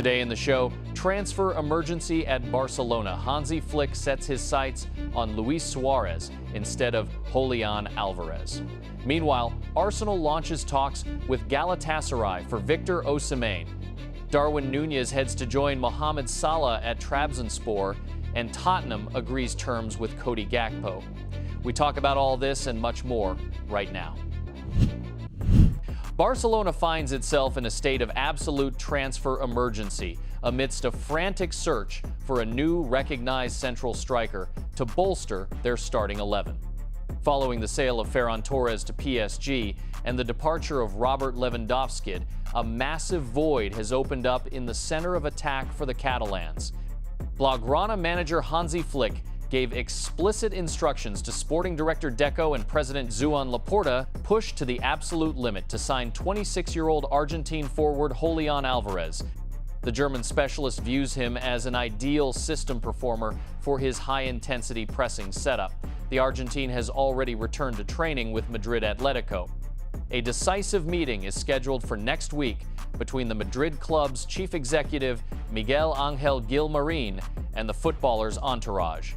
Today in the show, transfer emergency at Barcelona. Hansi Flick sets his sights on Luis Suarez instead of Julián Álvarez. Meanwhile, Arsenal launches talks with Galatasaray for Victor Osimhen. Darwin Núñez heads to join Mohamed Salah at Trabzonspor, and Tottenham agrees terms with CODY GAKPO. We talk about all this and much more right now. Barcelona finds itself in a state of absolute transfer emergency amidst a frantic search for a new recognized central striker to bolster their starting 11. Following the sale of Ferran Torres to PSG and the departure of Robert Lewandowski, a massive void has opened up in the center of attack for the Catalans. Blaugrana manager Hansi Flick gave explicit instructions to sporting director Deco and president Joan Laporta push to the absolute limit to sign 26-year-old Argentine forward Julián Álvarez. The German specialist views him as an ideal system performer for his high-intensity pressing setup. The Argentine has already returned to training with Madrid Atlético. A decisive meeting is scheduled for next week between the Madrid club's chief executive Miguel Ángel Gil-Marín and the footballer's entourage.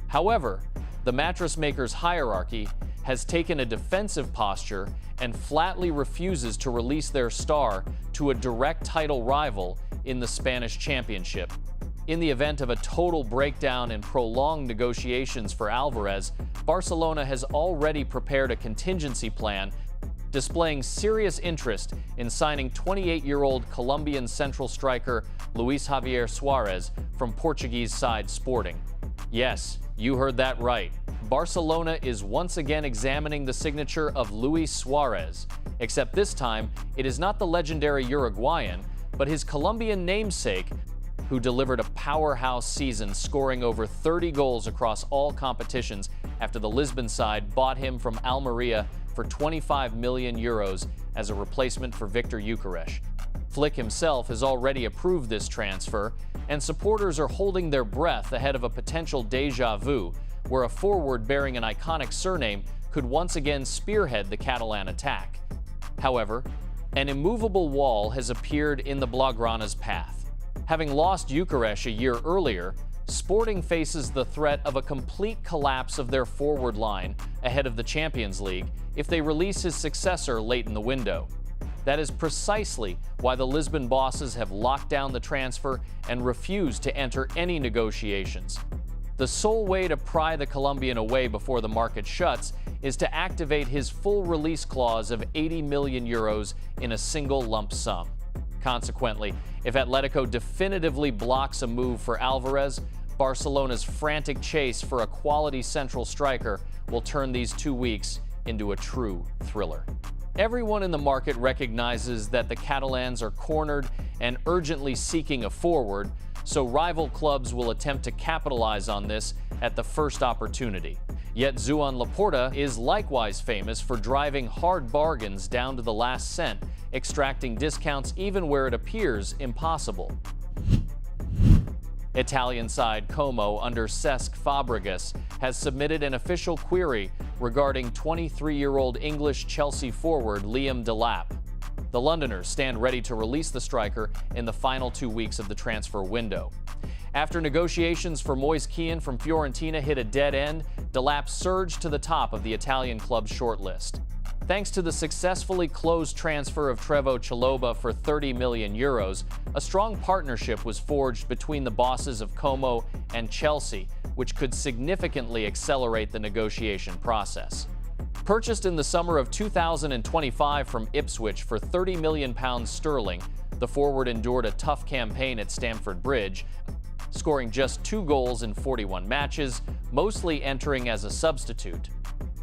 However, the mattress maker's hierarchy has taken a defensive posture and flatly refuses to release their star to a direct title rival in the Spanish Championship. In the event of a total breakdown in prolonged negotiations for Álvarez, Barcelona has already prepared a contingency plan, displaying serious interest in signing 28-year-old Colombian central striker Luis Javier Suárez from Portuguese side Sporting. Yes, you heard that right. Barcelona is once again examining the signature of Luis Suarez, except this time it is not the legendary Uruguayan, but his Colombian namesake, who delivered a powerhouse season, scoring over 30 goals across all competitions after the Lisbon side bought him from Almeria for 25 million euros as a replacement for Victor Gyökeres. Flick himself has already approved this transfer, and supporters are holding their breath ahead of a potential deja vu, where a forward bearing an iconic surname could once again spearhead the Catalan attack. However, an immovable wall has appeared in the Blaugrana's path. Having lost Gyökeres a year earlier, Sporting faces the threat of a complete collapse of their forward line ahead of the Champions League if they release his successor late in the window. That is precisely why the Lisbon bosses have locked down the transfer and refused to enter any negotiations. The sole way to pry the Colombian away before the market shuts is to activate his full release clause of 80 million euros in a single lump sum. Consequently, if Atlético definitively blocks a move for Álvarez, Barcelona's frantic chase for a quality central striker will turn these 2 weeks into a true thriller. Everyone in the market recognizes that the Catalans are cornered and urgently seeking a forward, so rival clubs will attempt to capitalize on this at the first opportunity. Yet Joan Laporta is likewise famous for driving hard bargains down to the last cent, extracting discounts even where it appears impossible. Italian side Como under Cesc Fabregas has submitted an official query regarding 23-year-old English Chelsea forward Liam Delap. The Londoners stand ready to release the striker in the final 2 weeks of the transfer window. After negotiations for Moise Kean from Fiorentina hit a dead end, Delap surged to the top of the Italian club's shortlist. Thanks to the successfully closed transfer of Trevoh Chalobah for 30 million euros, a strong partnership was forged between the bosses of Como and Chelsea, which could significantly accelerate the negotiation process. Purchased in the summer of 2025 from Ipswich for £30 million sterling, the forward endured a tough campaign at Stamford Bridge, scoring just 2 goals in 41 matches, mostly entering as a substitute.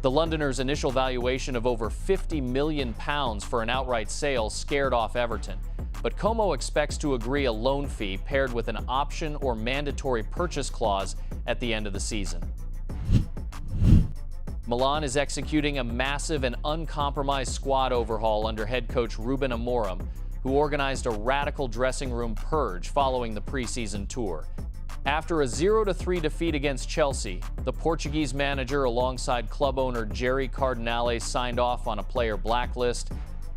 The Londoners' initial valuation of over £50 million for an outright sale scared off Everton, but Como expects to agree a loan fee paired with an option or mandatory purchase clause at the end of the season. Milan is executing a massive and uncompromised squad overhaul under head coach Ruben Amorim, who organized a radical dressing room purge following the preseason tour. After a 0-3 defeat against Chelsea, the Portuguese manager alongside club owner Jerry Cardinale signed off on a player blacklist.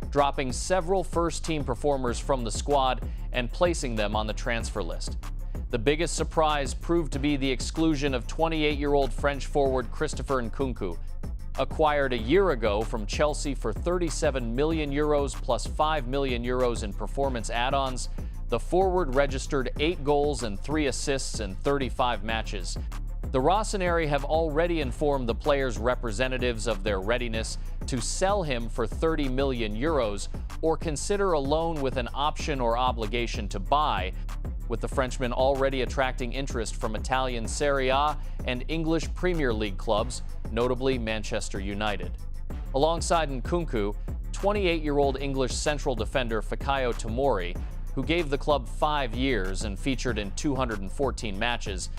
dropping several first-team performers from the squad and placing them on the transfer list. The biggest surprise proved to be the exclusion of 28-year-old French forward Christopher Nkunku. Acquired a year ago from Chelsea for €37 million plus €5 million in performance add-ons, the forward registered 8 goals and 3 assists in 35 matches. The Rossoneri have already informed the player's representatives of their readiness to sell him for €30 million or consider a loan with an option or obligation to buy, with the Frenchman already attracting interest from Italian Serie A and English Premier League clubs, notably Manchester United. Alongside Nkunku, 28-year-old English central defender Fikayo Tomori, who gave the club 5 years and featured in 214 matches,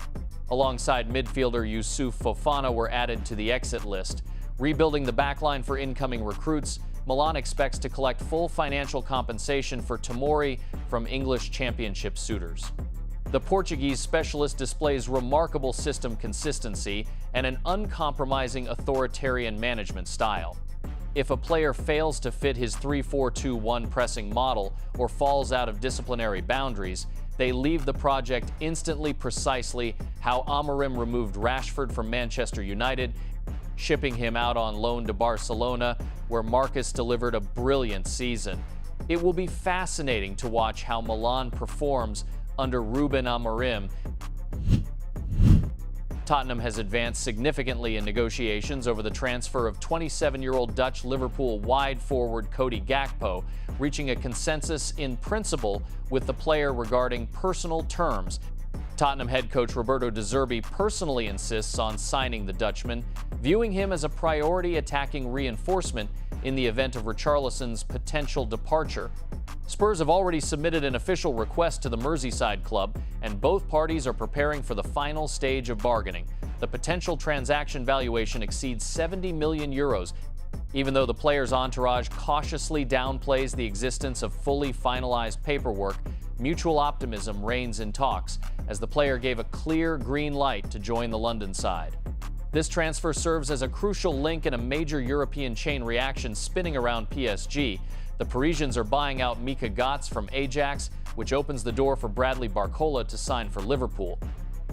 alongside midfielder Youssouf Fofana were added to the exit list. Rebuilding the backline for incoming recruits, Milan expects to collect full financial compensation for Tomori from English Championship suitors. The Portuguese specialist displays remarkable system consistency and an uncompromising authoritarian management style. If a player fails to fit his 3-4-2-1 pressing model or falls out of disciplinary boundaries, they leave the project instantly, precisely how Amorim removed Rashford from Manchester United, shipping him out on loan to Barcelona, where Marcus delivered a brilliant season. It will be fascinating to watch how Milan performs under Ruben Amorim. Tottenham has advanced significantly in negotiations over the transfer of 27-year-old Dutch Liverpool wide forward CODY GAKPO, reaching a consensus in principle with the player regarding personal terms. Tottenham head coach Roberto De Zerbi personally insists on signing the Dutchman, viewing him as a priority attacking reinforcement in the event of Richarlison's potential departure. Spurs have already submitted an official request to the Merseyside club, and both parties are preparing for the final stage of bargaining. The potential transaction valuation exceeds €70 million, even though the player's entourage cautiously downplays the existence of fully finalized paperwork. Mutual optimism reigns in talks, as the player gave a clear green light to join the London side. This transfer serves as a crucial link in a major European chain reaction spinning around PSG. The Parisians are buying out Mika Götze from Ajax, which opens the door for Bradley Barcola to sign for Liverpool.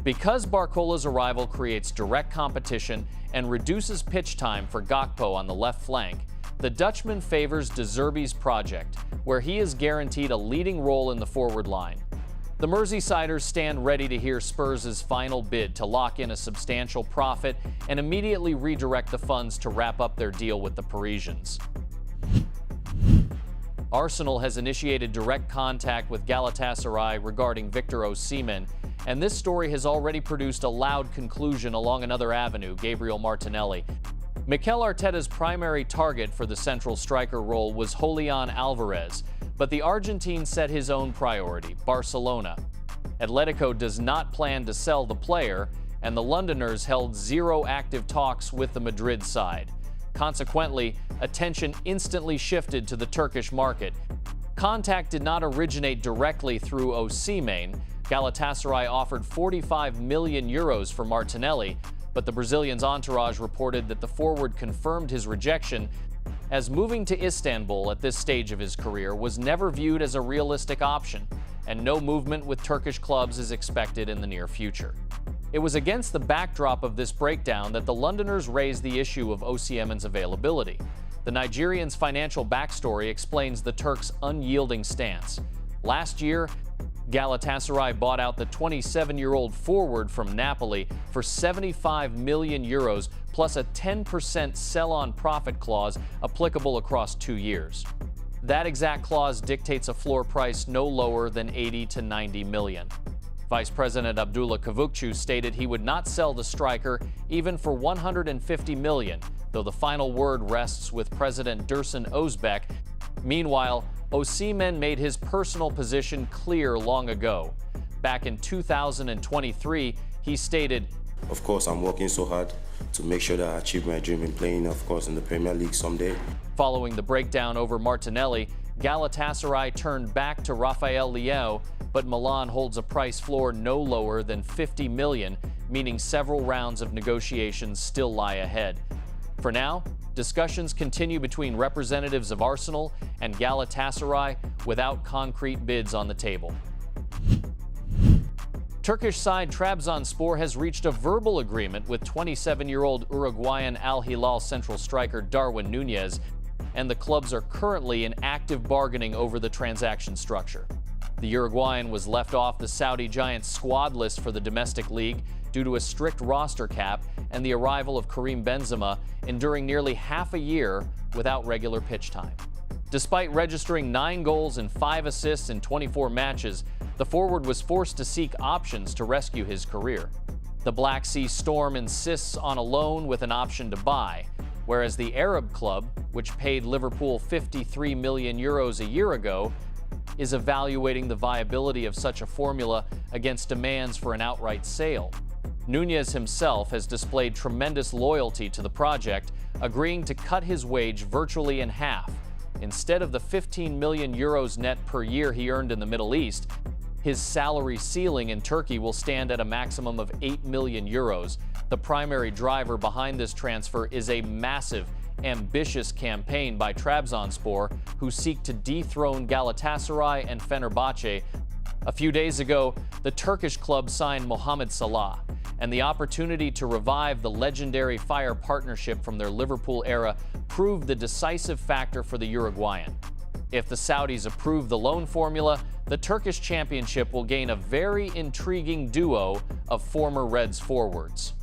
Because Barcola's arrival creates direct competition and reduces pitch time for Gakpo on the left flank, the Dutchman favors De Zerbi's project, where he is guaranteed a leading role in the forward line. The Merseysiders stand ready to hear Spurs' final bid to lock in a substantial profit and immediately redirect the funds to wrap up their deal with the Parisians. Arsenal has initiated direct contact with Galatasaray regarding Victor Osimhen, and this story has already produced a loud conclusion along another avenue, Gabriel Martinelli. Mikel Arteta's primary target for the central striker role was Julián Álvarez, but the Argentine set his own priority, Barcelona. Atlético does not plan to sell the player, and the Londoners held zero active talks with the Madrid side. Consequently, attention instantly shifted to the Turkish market. Contact did not originate directly through Osimhen. Galatasaray offered €45 million for Martinelli, but the Brazilian's entourage reported that the forward confirmed his rejection, as moving to Istanbul at this stage of his career was never viewed as a realistic option, and no movement with Turkish clubs is expected in the near future. It was against the backdrop of this breakdown that the Londoners raised the issue of Osimhen's availability. The Nigerian's financial backstory explains the Turks' unyielding stance. Last year, Galatasaray bought out the 27-year-old forward from Napoli for €75 million plus a 10% sell-on profit clause applicable across 2 years. That exact clause dictates a floor price no lower than 80 to 90 million. Vice President Abdullah Kavukcu stated he would not sell the striker even for 150 million, though the final word rests with President Dursun Özbek. Meanwhile, Osimhen made his personal position clear long ago. Back in 2023, he stated, "Of course, I'm working so hard to make sure that I achieve my dream in playing, of course, in the Premier League someday." Following the breakdown over Martinelli, Galatasaray turned back to Rafael Leão, but Milan holds a price floor no lower than 50 million, meaning several rounds of negotiations still lie ahead. For now, discussions continue between representatives of Arsenal and Galatasaray without concrete bids on the table. Turkish side Trabzonspor has reached a verbal agreement with 27-year-old Uruguayan Al-Hilal central striker Darwin Núñez, and the clubs are currently in active bargaining over the transaction structure. The Uruguayan was left off the Saudi Giants' squad list for the domestic league due to a strict roster cap and the arrival of Karim Benzema, enduring nearly half a year without regular pitch time. Despite registering 9 goals and 5 assists in 24 matches, the forward was forced to seek options to rescue his career. The Black Sea Storm insists on a loan with an option to buy, whereas the Arab club, which paid Liverpool 53 million euros a year ago, is evaluating the viability of such a formula against demands for an outright sale. Nunez himself has displayed tremendous loyalty to the project, agreeing to cut his wage virtually in half. Instead of the 15 million euros net per year he earned in the Middle East, his salary ceiling in Turkey will stand at a maximum of 8 million euros. The primary driver behind this transfer is a massive, ambitious campaign by Trabzonspor, who seek to dethrone Galatasaray and Fenerbahce. A few days ago, the Turkish club signed Mohamed Salah, and the opportunity to revive the legendary Fire partnership from their Liverpool era proved the decisive factor for the Uruguayan. If the Saudis approve the loan formula, the Turkish championship will gain a very intriguing duo of former Reds forwards.